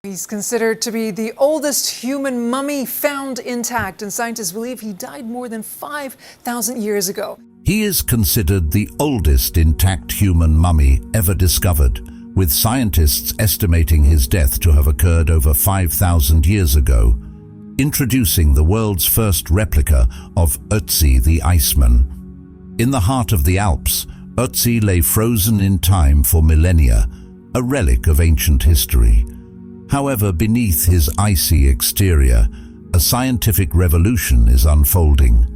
He's considered to be the oldest human mummy found intact, and scientists believe he died more than 5,000 years ago. He is considered the oldest intact human mummy ever discovered, with scientists estimating his death to have occurred over 5,000 years ago, introducing the world's first replica of Ötzi the Iceman. In the heart of the Alps, Ötzi lay frozen in time for millennia, a relic of ancient history. However, beneath his icy exterior, a scientific revolution is unfolding.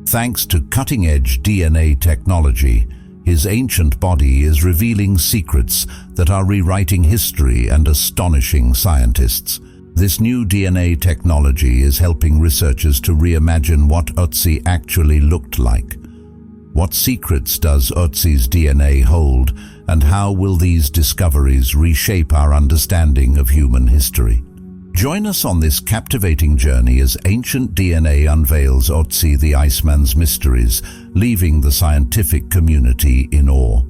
Thanks to cutting-edge DNA technology, his ancient body is revealing secrets that are rewriting history and astonishing scientists. This new DNA technology is helping researchers to reimagine what Ötzi actually looked like. What secrets does Ötzi's DNA hold, and how will these discoveries reshape our understanding of human history? Join us on this captivating journey as ancient DNA unveils Otzi the Iceman's mysteries, leaving the scientific community in awe.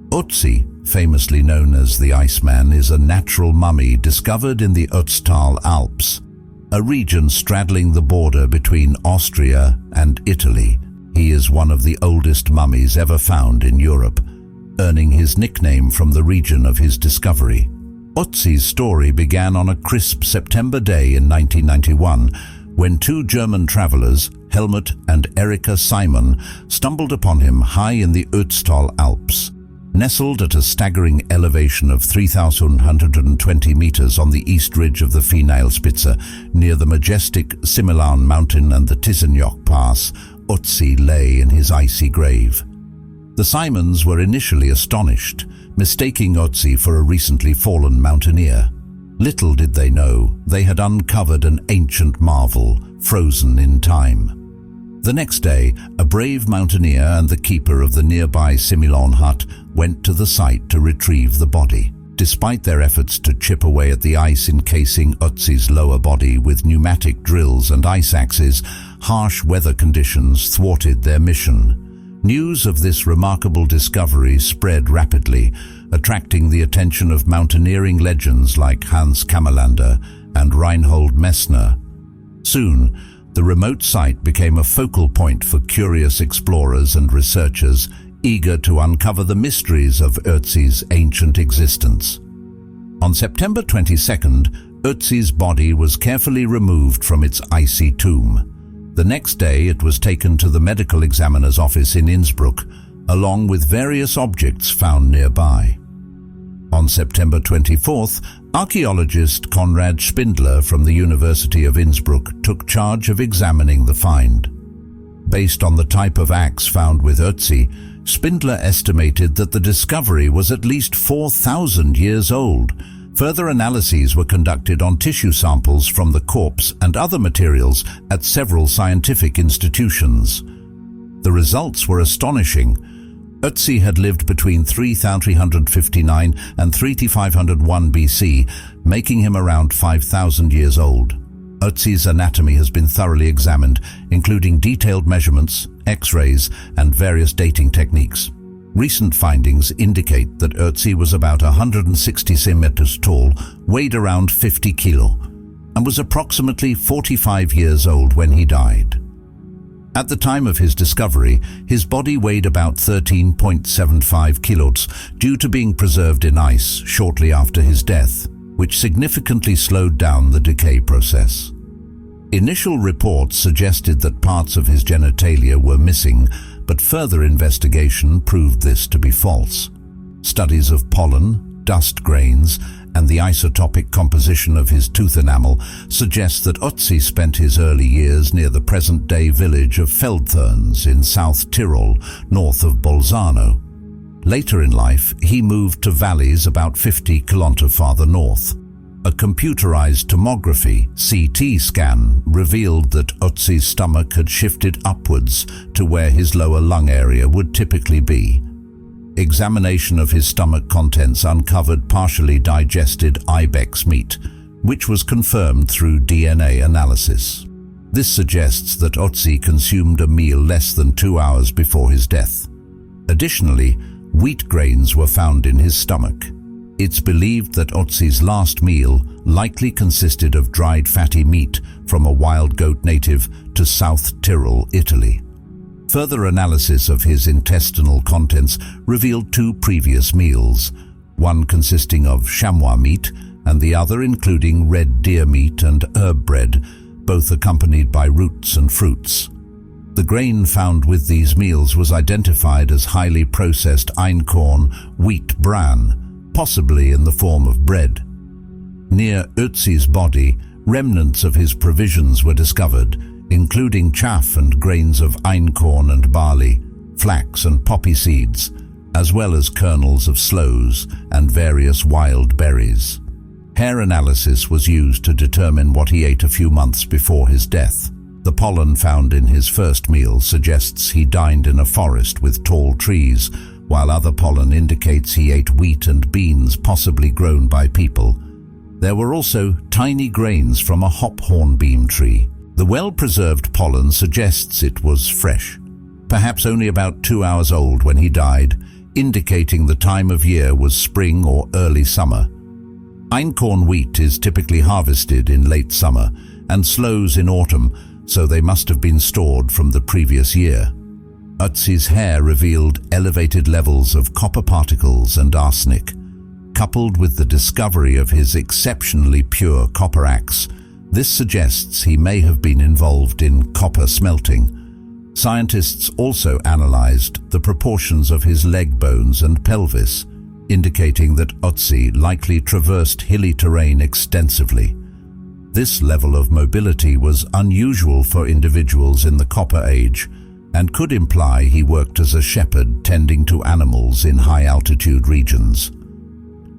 Otzi, famously known as the Iceman, is a natural mummy discovered in the Ötztal Alps, a region straddling the border between Austria and Italy. He is one of the oldest mummies ever found in Europe, earning his nickname from the region of his discovery. Otzi's story began on a crisp September day in 1991, when two German travelers, Helmut and Erika Simon, stumbled upon him high in the Ötztal Alps. Nestled at a staggering elevation of 3,120 meters on the east ridge of the Finalspitze, near the majestic Similan mountain and the Tisenjoch Pass, Ötzi lay in his icy grave. The Simons were initially astonished, mistaking Ötzi for a recently fallen mountaineer. Little did they know, they had uncovered an ancient marvel, frozen in time. The next day, a brave mountaineer and the keeper of the nearby Similan hut went to the site to retrieve the body. Despite their efforts to chip away at the ice encasing Ötzi's lower body with pneumatic drills and ice axes, harsh weather conditions thwarted their mission. News of this remarkable discovery spread rapidly, attracting the attention of mountaineering legends like Hans Kammerlander and Reinhold Messner. Soon, the remote site became a focal point for curious explorers and researchers eager to uncover the mysteries of Ötzi's ancient existence. On September 22nd, Ötzi's body was carefully removed from its icy tomb. The next day, it was taken to the medical examiner's office in Innsbruck, along with various objects found nearby. On September 24th, archaeologist Konrad Spindler from the University of Innsbruck took charge of examining the find. Based on the type of axe found with Ötzi, Spindler estimated that the discovery was at least 4,000 years old. Further analyses were conducted on tissue samples from the corpse and other materials at several scientific institutions. The results were astonishing. Ötzi had lived between 3,359 and 3,501 BC, making him around 5,000 years old. Ötzi's anatomy has been thoroughly examined, including detailed measurements, X-rays, and various dating techniques. Recent findings indicate that Ötzi was about 160 centimeters tall, weighed around 50 kilo, and was approximately 45 years old when he died. At the time of his discovery, his body weighed about 13.75 kilos due to being preserved in ice shortly after his death, which significantly slowed down the decay process. Initial reports suggested that parts of his genitalia were missing, but further investigation proved this to be false. Studies of pollen, dust grains, and the isotopic composition of his tooth enamel suggest that Ötzi spent his early years near the present-day village of Feldthurns in South Tyrol, north of Bolzano. Later in life, he moved to valleys about 50 kilometers farther north. A computerized tomography (CT) scan revealed that Ötzi's stomach had shifted upwards to where his lower lung area would typically be. Examination of his stomach contents uncovered partially digested ibex meat, which was confirmed through DNA analysis. This suggests that Ötzi consumed a meal less than 2 hours before his death. Additionally, wheat grains were found in his stomach. It's believed that Ötzi's last meal likely consisted of dried fatty meat from a wild goat native to South Tyrol, Italy. Further analysis of his intestinal contents revealed two previous meals, one consisting of chamois meat and the other including red deer meat and herb bread, both accompanied by roots and fruits. The grain found with these meals was identified as highly processed einkorn wheat bran, possibly in the form of bread. Near Ötzi's body, remnants of his provisions were discovered, including chaff and grains of einkorn and barley, flax and poppy seeds, as well as kernels of sloes and various wild berries. Hair analysis was used to determine what he ate a few months before his death. The pollen found in his first meal suggests he dined in a forest with tall trees, while other pollen indicates he ate wheat and beans possibly grown by people. There were also tiny grains from a hop hornbeam tree. The well-preserved pollen suggests it was fresh, perhaps only about 2 hours old when he died, indicating the time of year was spring or early summer. Einkorn wheat is typically harvested in late summer and sloes in autumn, so they must have been stored from the previous year. Ötzi's hair revealed elevated levels of copper particles and arsenic. Coupled with the discovery of his exceptionally pure copper axe, this suggests he may have been involved in copper smelting. Scientists also analyzed the proportions of his leg bones and pelvis, indicating that Ötzi likely traversed hilly terrain extensively. This level of mobility was unusual for individuals in the Copper Age and could imply he worked as a shepherd tending to animals in high-altitude regions.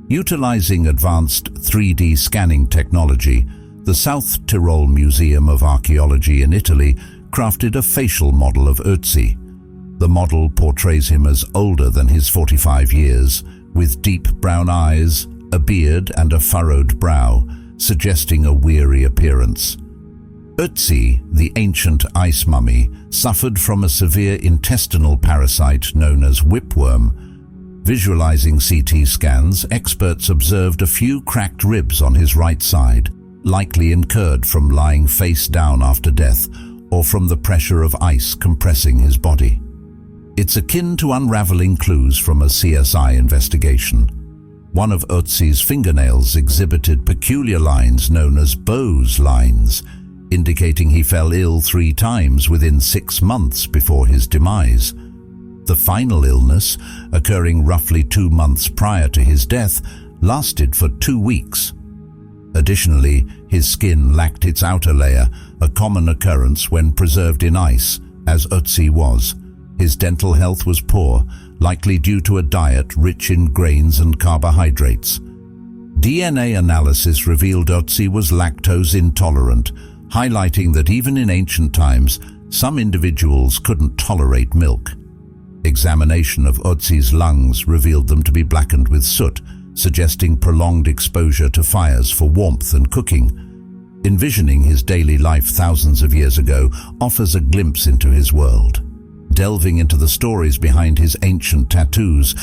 Utilizing advanced 3D scanning technology, the South Tyrol Museum of Archaeology in Italy crafted a facial model of Ötzi. The model portrays him as older than his 45 years, with deep brown eyes, a beard and a furrowed brow, suggesting a weary appearance. Ötzi, the ancient ice mummy, suffered from a severe intestinal parasite known as whipworm. Visualizing CT scans, experts observed a few cracked ribs on his right side, likely incurred from lying face down after death or from the pressure of ice compressing his body. It's akin to unraveling clues from a CSI investigation. One of Ötzi's fingernails exhibited peculiar lines known as Bow's lines, indicating he fell ill 3 times within 6 months before his demise. The final illness, occurring roughly 2 months prior to his death, lasted for 2 weeks. Additionally, his skin lacked its outer layer, a common occurrence when preserved in ice, as Ötzi was. His dental health was poor, likely due to a diet rich in grains and carbohydrates. DNA analysis revealed Ötzi was lactose intolerant, highlighting that even in ancient times, some individuals couldn't tolerate milk. Examination of Ötzi's lungs revealed them to be blackened with soot, suggesting prolonged exposure to fires for warmth and cooking. Envisioning his daily life thousands of years ago offers a glimpse into his world. Delving into the stories behind his ancient tattoos,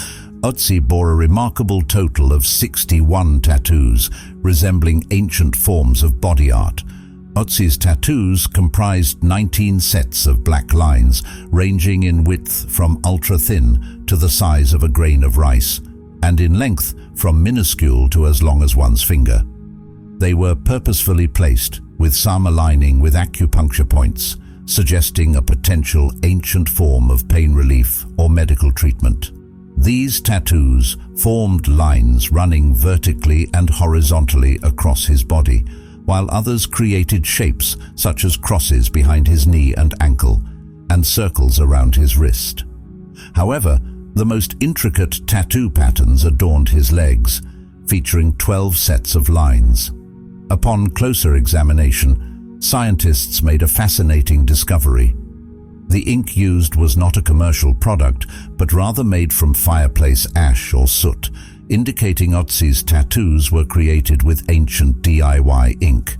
Ötzi bore a remarkable total of 61 tattoos, resembling ancient forms of body art. Ötzi's tattoos comprised 19 sets of black lines, ranging in width from ultra-thin to the size of a grain of rice, and in length from minuscule to as long as one's finger. They were purposefully placed, with some aligning with acupuncture points, suggesting a potential ancient form of pain relief or medical treatment. These tattoos formed lines running vertically and horizontally across his body, while others created shapes such as crosses behind his knee and ankle, and circles around his wrist. However, the most intricate tattoo patterns adorned his legs, featuring 12 sets of lines. Upon closer examination, scientists made a fascinating discovery. The ink used was not a commercial product, but rather made from fireplace ash or soot, indicating Ötzi's tattoos were created with ancient DIY ink.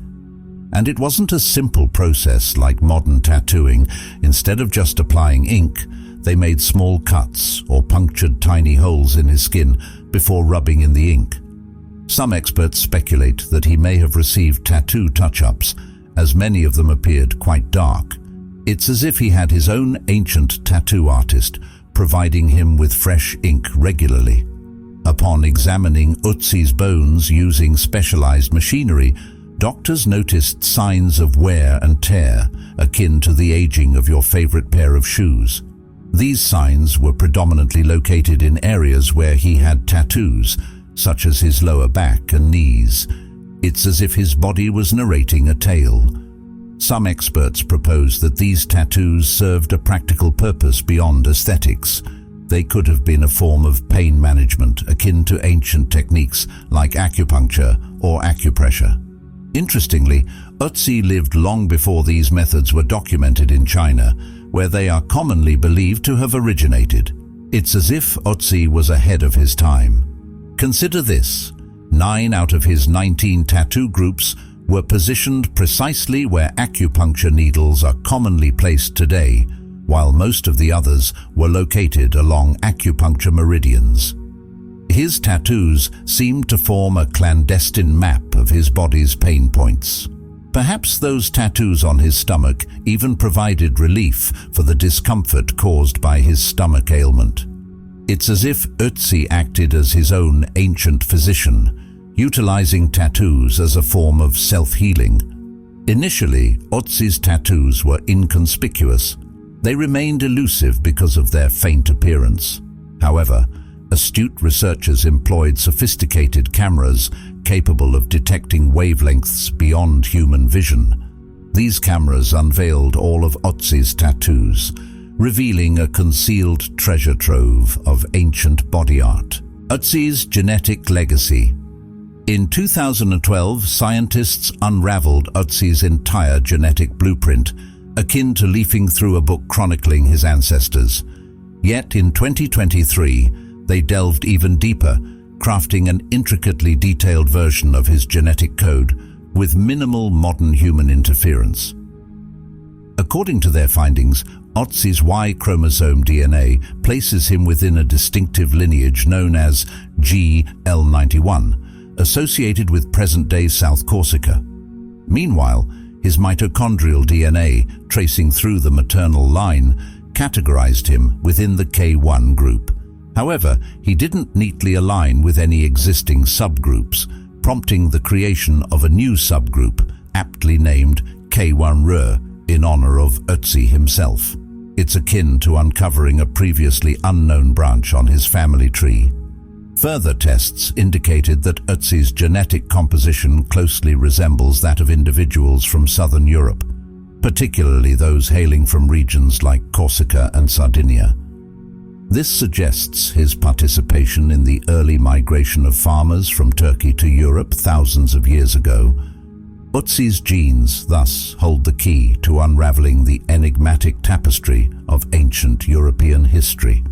And it wasn't a simple process like modern tattooing. Instead of just applying ink, they made small cuts or punctured tiny holes in his skin before rubbing in the ink, Some experts speculate that he may have received tattoo touch-ups, as many of them appeared quite dark. It's as if he had his own ancient tattoo artist, providing him with fresh ink regularly. Upon examining Ötzi's bones using specialized machinery, doctors noticed signs of wear and tear, akin to the aging of your favorite pair of shoes. These signs were predominantly located in areas where he had tattoos, such as his lower back and knees. It's as if his body was narrating a tale. Some experts propose that these tattoos served a practical purpose beyond aesthetics. They could have been a form of pain management akin to ancient techniques like acupuncture or acupressure. Interestingly, Ötzi lived long before these methods were documented in China, where they are commonly believed to have originated. It's as if Ötzi was ahead of his time. Consider this: 9 out of his 19 tattoo groups were positioned precisely where acupuncture needles are commonly placed today, while most of the others were located along acupuncture meridians. His tattoos seemed to form a clandestine map of his body's pain points. Perhaps those tattoos on his stomach even provided relief for the discomfort caused by his stomach ailment. It's as if Ötzi acted as his own ancient physician, utilizing tattoos as a form of self-healing. Initially, Ötzi's tattoos were inconspicuous. They remained elusive because of their faint appearance. However, astute researchers employed sophisticated cameras capable of detecting wavelengths beyond human vision. These cameras unveiled all of Ötzi's tattoos, revealing a concealed treasure trove of ancient body art. Ötzi's genetic legacy. In 2012, scientists unraveled Ötzi's entire genetic blueprint, akin to leafing through a book chronicling his ancestors. Yet in 2023, they delved even deeper, crafting an intricately detailed version of his genetic code with minimal modern human interference. According to their findings, Ötzi's Y chromosome DNA places him within a distinctive lineage known as GL91, associated with present-day South Corsica. Meanwhile, his mitochondrial DNA, tracing through the maternal line, categorized him within the K1 group. However, he didn't neatly align with any existing subgroups, prompting the creation of a new subgroup, aptly named K1R, in honor of Ötzi himself. It's akin to uncovering a previously unknown branch on his family tree. Further tests indicated that Ötzi's genetic composition closely resembles that of individuals from southern Europe, particularly those hailing from regions like Corsica and Sardinia. This suggests his participation in the early migration of farmers from Turkey to Europe thousands of years ago. Ötzi's genes thus hold the key to unraveling the enigmatic tapestry of ancient European history.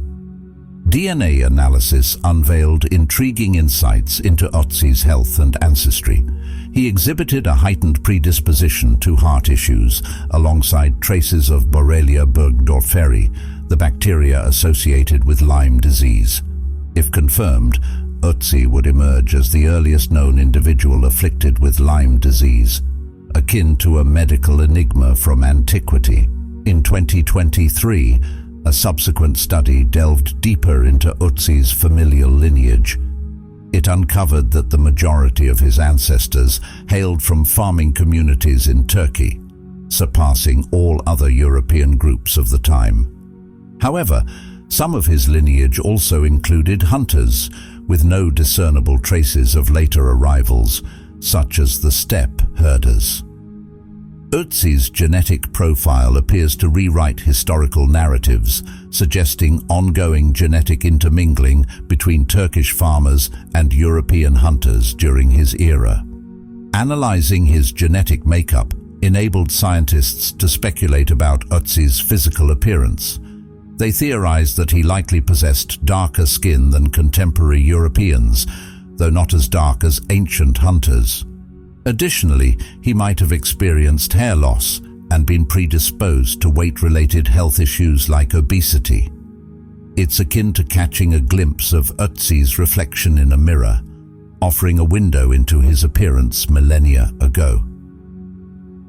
DNA analysis unveiled intriguing insights into Ötzi's health and ancestry. He exhibited a heightened predisposition to heart issues, alongside traces of Borrelia burgdorferi, the bacteria associated with Lyme disease. If confirmed, Ötzi would emerge as the earliest known individual afflicted with Lyme disease, akin to a medical enigma from antiquity. In 2023, a subsequent study delved deeper into Ötzi's familial lineage. It uncovered that the majority of his ancestors hailed from farming communities in Turkey, surpassing all other European groups of the time. However, some of his lineage also included hunters, with no discernible traces of later arrivals, such as the steppe herders. Ötzi's genetic profile appears to rewrite historical narratives, suggesting ongoing genetic intermingling between Turkish farmers and European hunters during his era. Analyzing his genetic makeup enabled scientists to speculate about Ötzi's physical appearance. They theorized that he likely possessed darker skin than contemporary Europeans, though not as dark as ancient hunters. Additionally, he might have experienced hair loss and been predisposed to weight-related health issues like obesity. It's akin to catching a glimpse of Ötzi's reflection in a mirror, offering a window into his appearance millennia ago.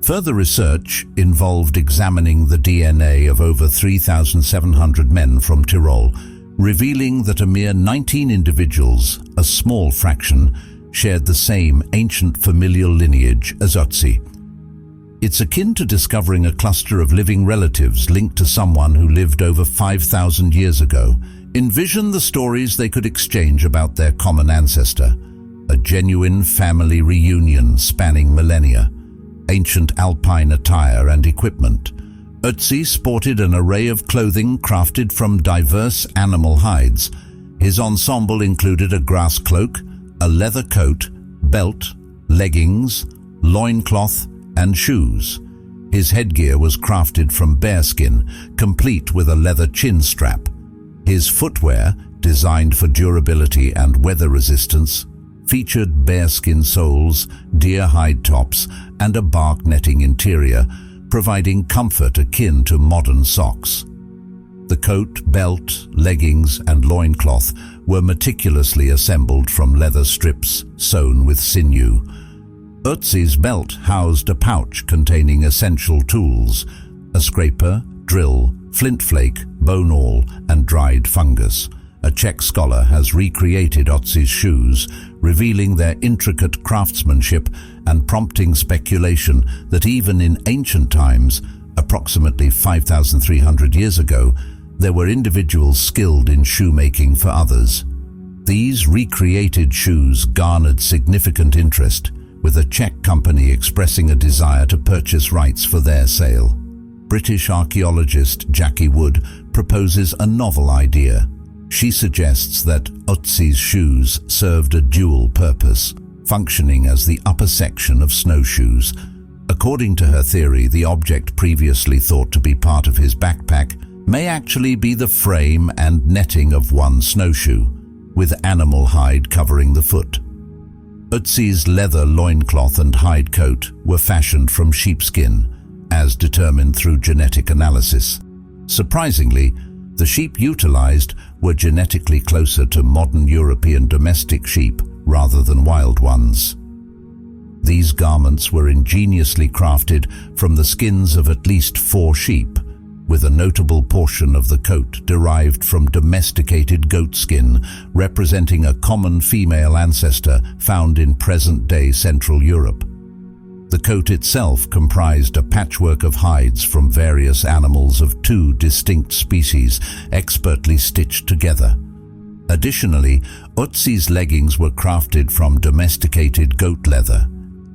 Further research involved examining the DNA of over 3,700 men from Tyrol, revealing that a mere 19 individuals, a small fraction, shared the same ancient familial lineage as Ötzi. It's akin to discovering a cluster of living relatives linked to someone who lived over 5,000 years ago. Envision the stories they could exchange about their common ancestor, a genuine family reunion spanning millennia. Ancient alpine attire and equipment. Ötzi sported an array of clothing crafted from diverse animal hides. His ensemble included a grass cloak, a leather coat, belt, leggings, loincloth, and shoes. His headgear was crafted from bearskin, complete with a leather chin strap. His footwear, designed for durability and weather resistance, featured bearskin soles, deer hide tops, and a bark netting interior, providing comfort akin to modern socks. The coat, belt, leggings, and loincloth were meticulously assembled from leather strips sewn with sinew. Ötzi's belt housed a pouch containing essential tools: a scraper, drill, flint flake, bone awl, and dried fungus. A Czech scholar has recreated Ötzi's shoes, revealing their intricate craftsmanship and prompting speculation that even in ancient times, approximately 5,300 years ago, there were individuals skilled in shoemaking for others. These recreated shoes garnered significant interest, with a Czech company expressing a desire to purchase rights for their sale. British archaeologist Jackie Wood proposes a novel idea. She suggests that Ötzi's shoes served a dual purpose, functioning as the upper section of snowshoes. According to her theory, the object previously thought to be part of his backpack may actually be the frame and netting of one snowshoe, with animal hide covering the foot. Ötzi's leather loincloth and hide coat were fashioned from sheepskin, as determined through genetic analysis. Surprisingly, the sheep utilized were genetically closer to modern European domestic sheep rather than wild ones. These garments were ingeniously crafted from the skins of at least 4 sheep, with a notable portion of the coat derived from domesticated goat skin, representing a common female ancestor found in present-day Central Europe. The coat itself comprised a patchwork of hides from various animals of 2 distinct species, expertly stitched together. Additionally, Ötzi's leggings were crafted from domesticated goat leather.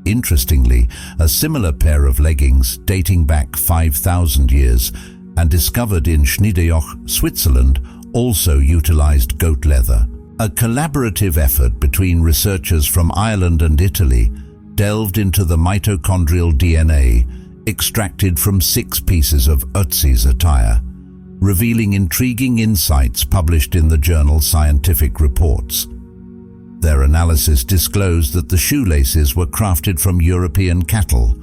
Interestingly, a similar pair of leggings dating back 5,000 years and discovered in Schneedejoch, Switzerland, also utilized goat leather. A collaborative effort between researchers from Ireland and Italy delved into the mitochondrial DNA extracted from 6 pieces of Ötzi's attire, revealing intriguing insights published in the journal Scientific Reports. Their analysis disclosed that the shoelaces were crafted from European cattle.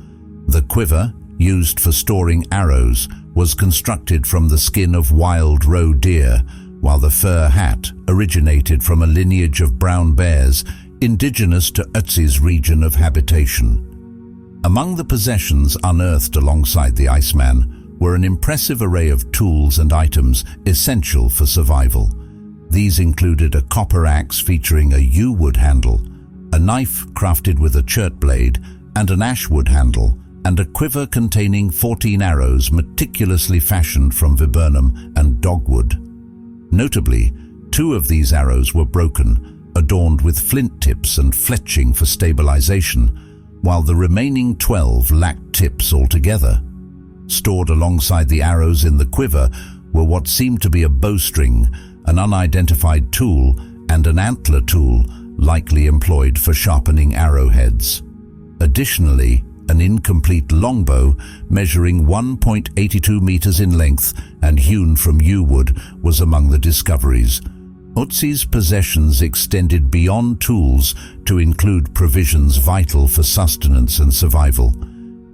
The quiver, used for storing arrows, was constructed from the skin of wild roe deer, while the fur hat originated from a lineage of brown bears indigenous to Ötzi's region of habitation. Among the possessions unearthed alongside the Iceman were an impressive array of tools and items essential for survival. These included a copper axe featuring a yew wood handle, a knife crafted with a chert blade and an ash wood handle, and a quiver containing 14 arrows meticulously fashioned from viburnum and dogwood. Notably, 2 of these arrows were broken, adorned with flint tips and fletching for stabilization, while the remaining 12 lacked tips altogether. Stored alongside the arrows in the quiver were what seemed to be a bowstring, an unidentified tool, and an antler tool, likely employed for sharpening arrowheads. Additionally, an incomplete longbow measuring 1.82 meters in length and hewn from yew wood was among the discoveries. Ötzi's possessions extended beyond tools to include provisions vital for sustenance and survival.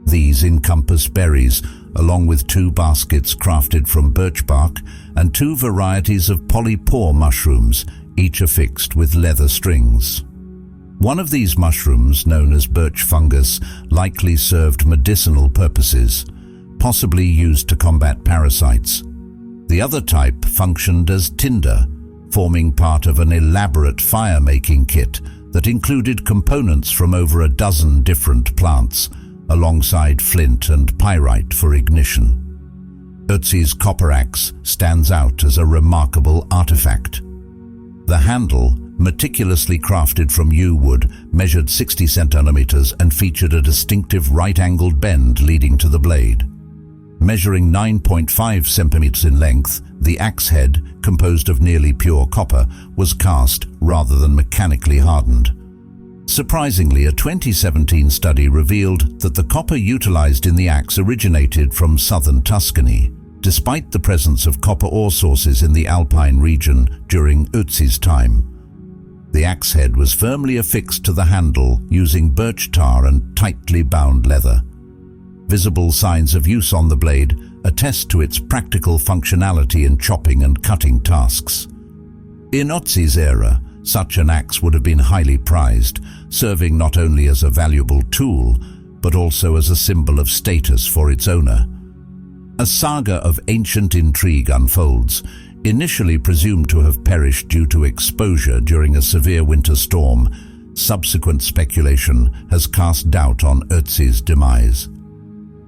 These encompass berries, along with 2 baskets crafted from birch bark and 2 varieties of polypore mushrooms, each affixed with leather strings. One of these mushrooms, known as birch fungus, likely served medicinal purposes, possibly used to combat parasites. The other type functioned as tinder, forming part of an elaborate fire-making kit that included components from over a dozen different plants, alongside flint and pyrite for ignition. Ötzi's copper axe stands out as a remarkable artifact. The handle, meticulously crafted from yew wood, measured 60 centimeters and featured a distinctive right-angled bend leading to the blade. Measuring 9.5 centimeters in length, the axe head, composed of nearly pure copper, was cast rather than mechanically hardened. Surprisingly, a 2017 study revealed that the copper utilized in the axe originated from southern Tuscany, despite the presence of copper ore sources in the Alpine region during Ötzi's time. The axe head was firmly affixed to the handle using birch tar and tightly bound leather. Visible signs of use on the blade attest to its practical functionality in chopping and cutting tasks. In Ötzi's era, such an axe would have been highly prized, serving not only as a valuable tool, but also as a symbol of status for its owner. A saga of ancient intrigue unfolds, initially presumed to have perished due to exposure during a severe winter storm. Subsequent speculation has cast doubt on Ötzi's demise.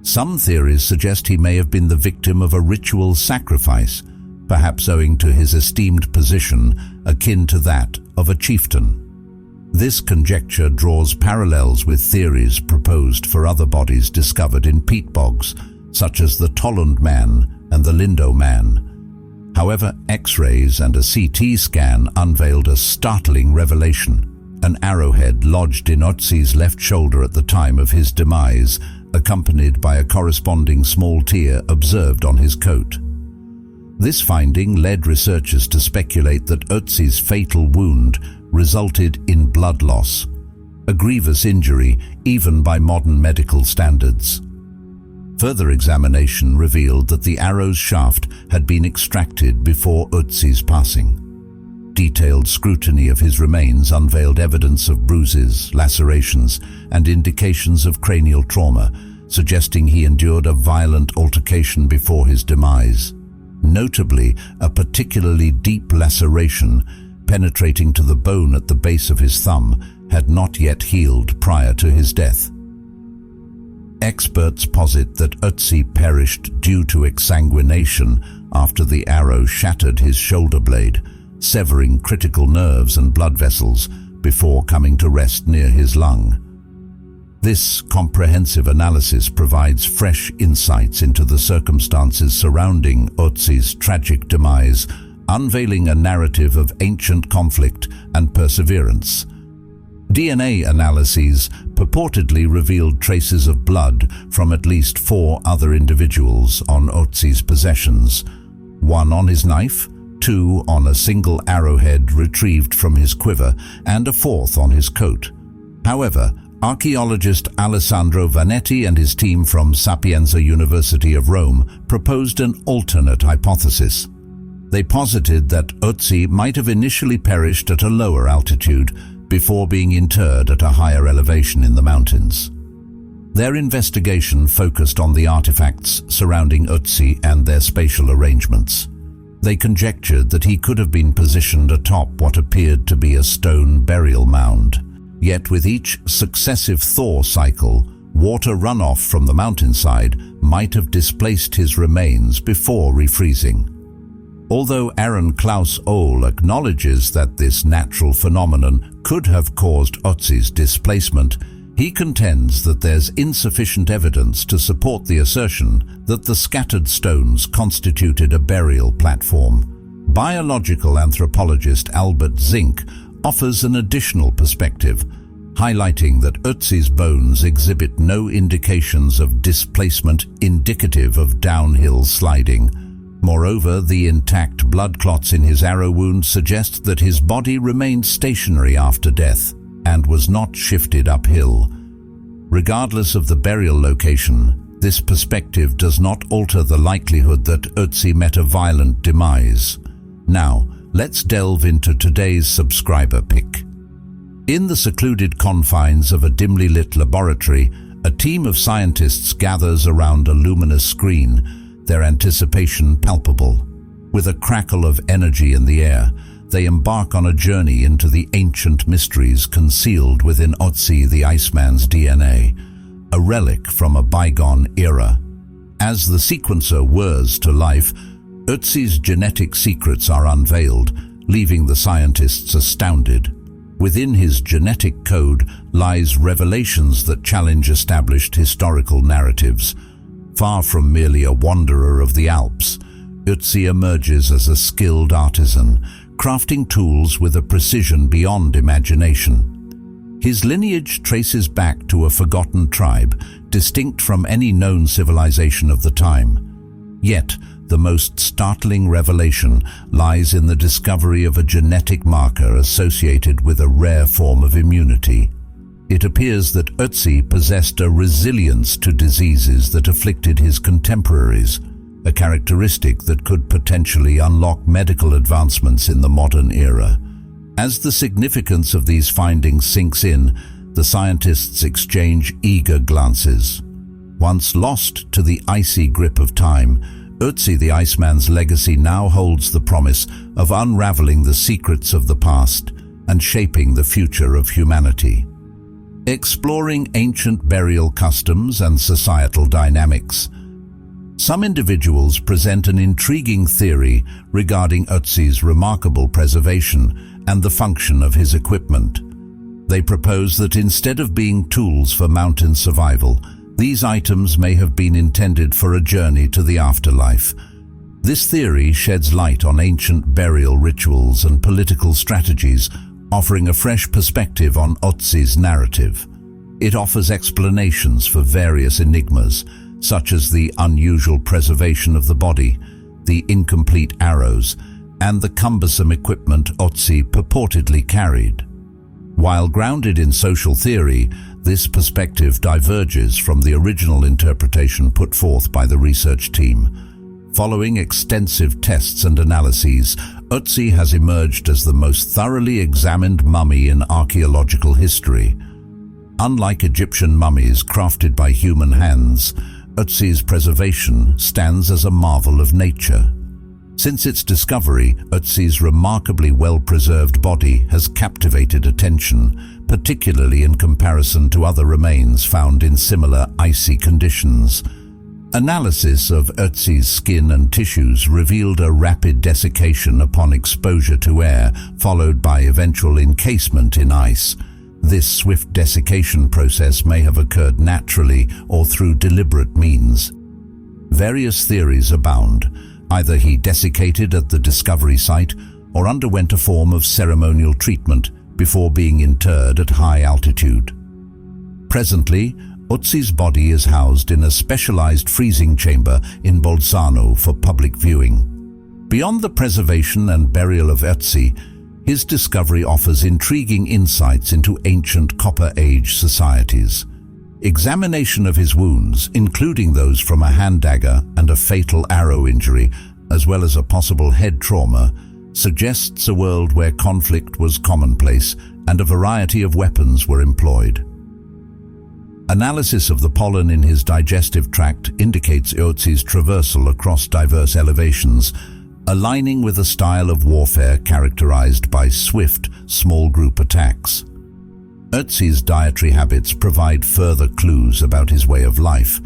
Some theories suggest he may have been the victim of a ritual sacrifice, perhaps owing to his esteemed position akin to that of a chieftain. This conjecture draws parallels with theories proposed for other bodies discovered in peat bogs, such as the Tollund Man and the Lindo Man. However, X-rays and a CT scan unveiled a startling revelation: an arrowhead lodged in Ötzi's left shoulder at the time of his demise, accompanied by a corresponding small tear observed on his coat. This finding led researchers to speculate that Ötzi's fatal wound resulted in blood loss, a grievous injury even by modern medical standards. Further examination revealed that the arrow's shaft had been extracted before Ötzi's passing. Detailed scrutiny of his remains unveiled evidence of bruises, lacerations, and indications of cranial trauma, suggesting he endured a violent altercation before his demise. Notably, a particularly deep laceration, penetrating to the bone at the base of his thumb, had not yet healed prior to his death. Experts posit that Ötzi perished due to exsanguination after the arrow shattered his shoulder blade, severing critical nerves and blood vessels before coming to rest near his lung. This comprehensive analysis provides fresh insights into the circumstances surrounding Ötzi's tragic demise, unveiling a narrative of ancient conflict and perseverance. DNA analyses purportedly revealed traces of blood from at least 4 other individuals on Ötzi's possessions, 1 on his knife, 2 on a single arrowhead retrieved from his quiver, and a 4th on his coat. However, archaeologist Alessandro Vanetti and his team from Sapienza University of Rome proposed an alternate hypothesis. They posited that Ötzi might have initially perished at a lower altitude before being interred at a higher elevation in the mountains. Their investigation focused on the artifacts surrounding Ötzi and their spatial arrangements. They conjectured that he could have been positioned atop what appeared to be a stone burial mound. Yet with each successive thaw cycle, water runoff from the mountainside might have displaced his remains before refreezing. Although Aaron Klaus Ohl acknowledges that this natural phenomenon could have caused Ötzi's displacement, he contends that there's insufficient evidence to support the assertion that the scattered stones constituted a burial platform. Biological anthropologist Albert Zink offers an additional perspective, highlighting that Ötzi's bones exhibit no indications of displacement indicative of downhill sliding. Moreover, the intact blood clots in his arrow wound suggest that his body remained stationary after death and was not shifted uphill. Regardless of the burial location, this perspective does not alter the likelihood that Ötzi met a violent demise. Now, let's delve into today's subscriber pick. In the secluded confines of a dimly lit laboratory, a team of scientists gathers around a luminous screen, their anticipation palpable. With a crackle of energy in the air, they embark on a journey into the ancient mysteries concealed within Otzi the Iceman's DNA, a relic from a bygone era. As the sequencer whirs to life, Ötzi's genetic secrets are unveiled, leaving the scientists astounded. Within his genetic code lies revelations that challenge established historical narratives. Far from merely a wanderer of the Alps, Ötzi emerges as a skilled artisan, crafting tools with a precision beyond imagination. His lineage traces back to a forgotten tribe, distinct from any known civilization of the time. Yet, the most startling revelation lies in the discovery of a genetic marker associated with a rare form of immunity. It appears that Ötzi possessed a resilience to diseases that afflicted his contemporaries, a characteristic that could potentially unlock medical advancements in the modern era. As the significance of these findings sinks in, the scientists exchange eager glances. Once lost to the icy grip of time, Ötzi the Iceman's legacy now holds the promise of unraveling the secrets of the past and shaping the future of humanity. Exploring ancient burial customs and societal dynamics, some individuals present an intriguing theory regarding Ötzi's remarkable preservation and the function of his equipment. They propose that instead of being tools for mountain survival, these items may have been intended for a journey to the afterlife. This theory sheds light on ancient burial rituals and political strategies, offering a fresh perspective on Ötzi's narrative. It offers explanations for various enigmas, such as the unusual preservation of the body, the incomplete arrows, and the cumbersome equipment Ötzi purportedly carried. While grounded in social theory, this perspective diverges from the original interpretation put forth by the research team. Following extensive tests and analyses, Ötzi has emerged as the most thoroughly examined mummy in archaeological history. Unlike Egyptian mummies crafted by human hands, Ötzi's preservation stands as a marvel of nature. Since its discovery, Ötzi's remarkably well-preserved body has captivated attention, particularly in comparison to other remains found in similar icy conditions. Analysis of Ötzi's skin and tissues revealed a rapid desiccation upon exposure to air, followed by eventual encasement in ice. This swift desiccation process may have occurred naturally or through deliberate means. Various theories abound. Either he desiccated at the discovery site or underwent a form of ceremonial treatment before being interred at high altitude. Presently, Ötzi's body is housed in a specialized freezing chamber in Bolzano for public viewing. Beyond the preservation and burial of Ötzi, his discovery offers intriguing insights into ancient Copper Age societies. Examination of his wounds, including those from a hand dagger and a fatal arrow injury, as well as a possible head trauma, suggests a world where conflict was commonplace and a variety of weapons were employed. Analysis of the pollen in his digestive tract indicates Ötzi's traversal across diverse elevations, aligning with a style of warfare characterized by swift, small-group attacks. Ötzi's dietary habits provide further clues about his way of life.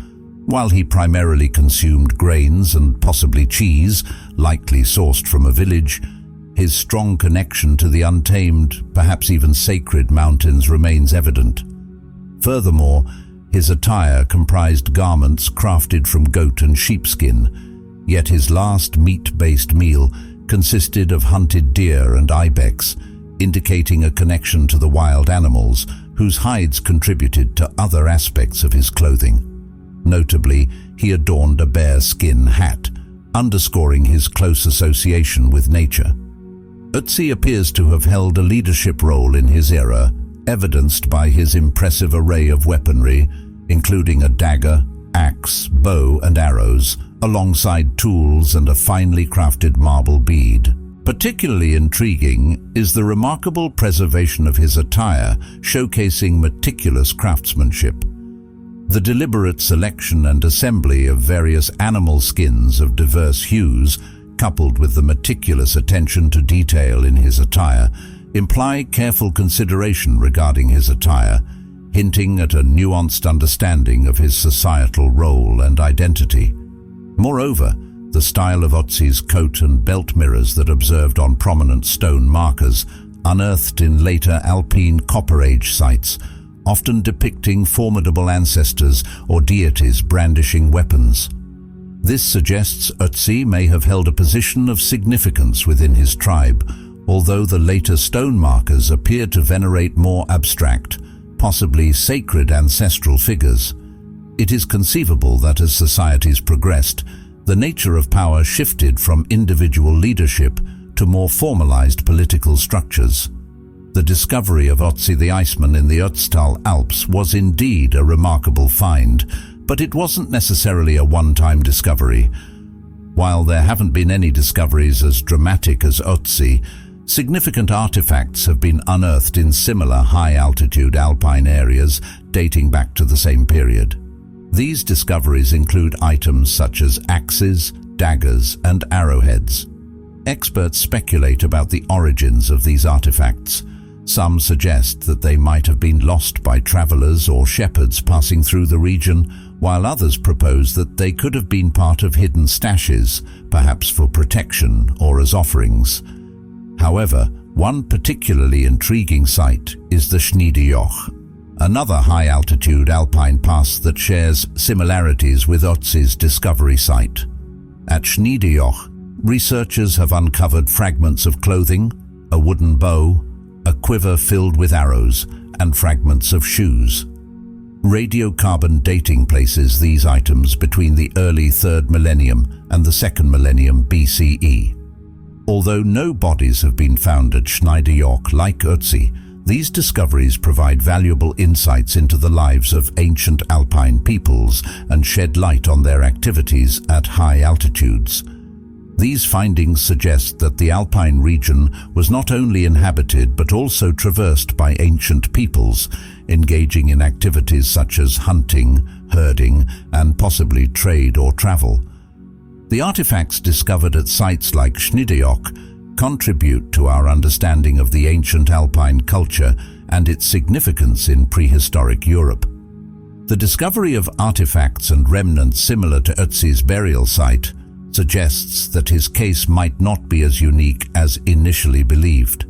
While he primarily consumed grains and possibly cheese, likely sourced from a village, his strong connection to the untamed, perhaps even sacred mountains remains evident. Furthermore, his attire comprised garments crafted from goat and sheepskin, yet his last meat-based meal consisted of hunted deer and ibex, indicating a connection to the wild animals whose hides contributed to other aspects of his clothing. Notably, he adorned a bear-skin hat, underscoring his close association with nature. Ötzi appears to have held a leadership role in his era, evidenced by his impressive array of weaponry, including a dagger, axe, bow, and arrows, alongside tools and a finely crafted marble bead. Particularly intriguing is the remarkable preservation of his attire, showcasing meticulous craftsmanship. The deliberate selection and assembly of various animal skins of diverse hues, coupled with the meticulous attention to detail in his attire, imply careful consideration regarding his attire, hinting at a nuanced understanding of his societal role and identity. Moreover, the style of Ötzi's coat and belt mirrors that observed on prominent stone markers, unearthed in later Alpine Copper Age sites, often depicting formidable ancestors or deities brandishing weapons. This suggests Ötzi may have held a position of significance within his tribe, although the later stone markers appear to venerate more abstract, possibly sacred ancestral figures. It is conceivable that as societies progressed, the nature of power shifted from individual leadership to more formalized political structures. The discovery of Otzi the Iceman in the Ötztal Alps was indeed a remarkable find, but it wasn't necessarily a one-time discovery. While there haven't been any discoveries as dramatic as Ötzi, significant artifacts have been unearthed in similar high-altitude alpine areas dating back to the same period. These discoveries include items such as axes, daggers, and arrowheads. Experts speculate about the origins of these artifacts. Some suggest that they might have been lost by travelers or shepherds passing through the region, while others propose that they could have been part of hidden stashes, perhaps for protection or as offerings. However, one particularly intriguing site is the Schneedejoch, another high-altitude alpine pass that shares similarities with Ötzi's discovery site. At Schneedejoch, researchers have uncovered fragments of clothing, a wooden bow, a quiver filled with arrows, and fragments of shoes. Radiocarbon dating places these items between the early 3rd millennium and the 2nd millennium BCE. Although no bodies have been found at Schneedejoch like Ötzi, these discoveries provide valuable insights into the lives of ancient alpine peoples and shed light on their activities at high altitudes. These findings suggest that the alpine region was not only inhabited but also traversed by ancient peoples, engaging in activities such as hunting, herding, and possibly trade or travel. The artifacts discovered at sites like Schneedejoch contribute to our understanding of the ancient alpine culture and its significance in prehistoric Europe. The discovery of artifacts and remnants similar to Ötzi's burial site suggests that his case might not be as unique as initially believed.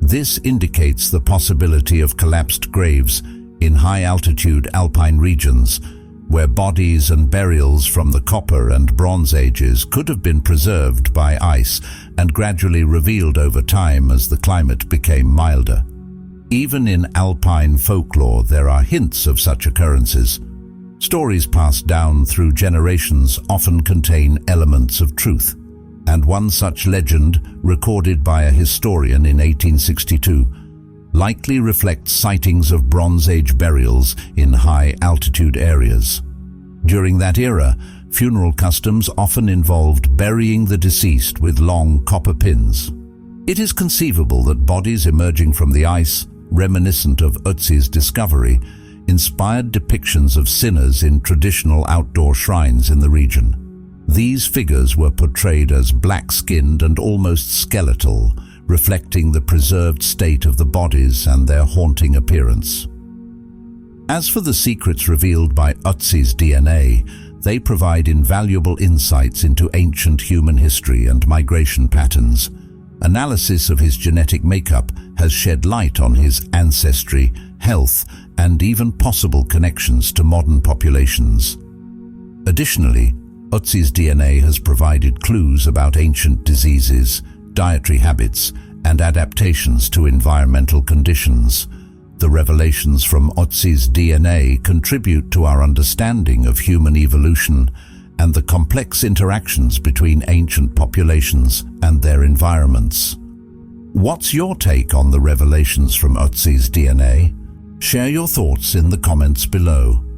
This indicates the possibility of collapsed graves in high-altitude alpine regions, where bodies and burials from the Copper and Bronze Ages could have been preserved by ice and gradually revealed over time as the climate became milder. Even in alpine folklore, there are hints of such occurrences. Stories passed down through generations often contain elements of truth, and one such legend, recorded by a historian in 1862, likely reflects sightings of Bronze Age burials in high-altitude areas. During that era, funeral customs often involved burying the deceased with long copper pins. It is conceivable that bodies emerging from the ice, reminiscent of Ötzi's discovery, inspired depictions of sinners in traditional outdoor shrines in the region. These figures were portrayed as black-skinned and almost skeletal, reflecting the preserved state of the bodies and their haunting appearance. As for the secrets revealed by Ötzi's DNA, they provide invaluable insights into ancient human history and migration patterns. Analysis of his genetic makeup has shed light on his ancestry, health, and even possible connections to modern populations. Additionally, Ötzi's DNA has provided clues about ancient diseases, dietary habits, and adaptations to environmental conditions. The revelations from Ötzi's DNA contribute to our understanding of human evolution and the complex interactions between ancient populations and their environments. What's your take on the revelations from Ötzi's DNA? Share your thoughts in the comments below.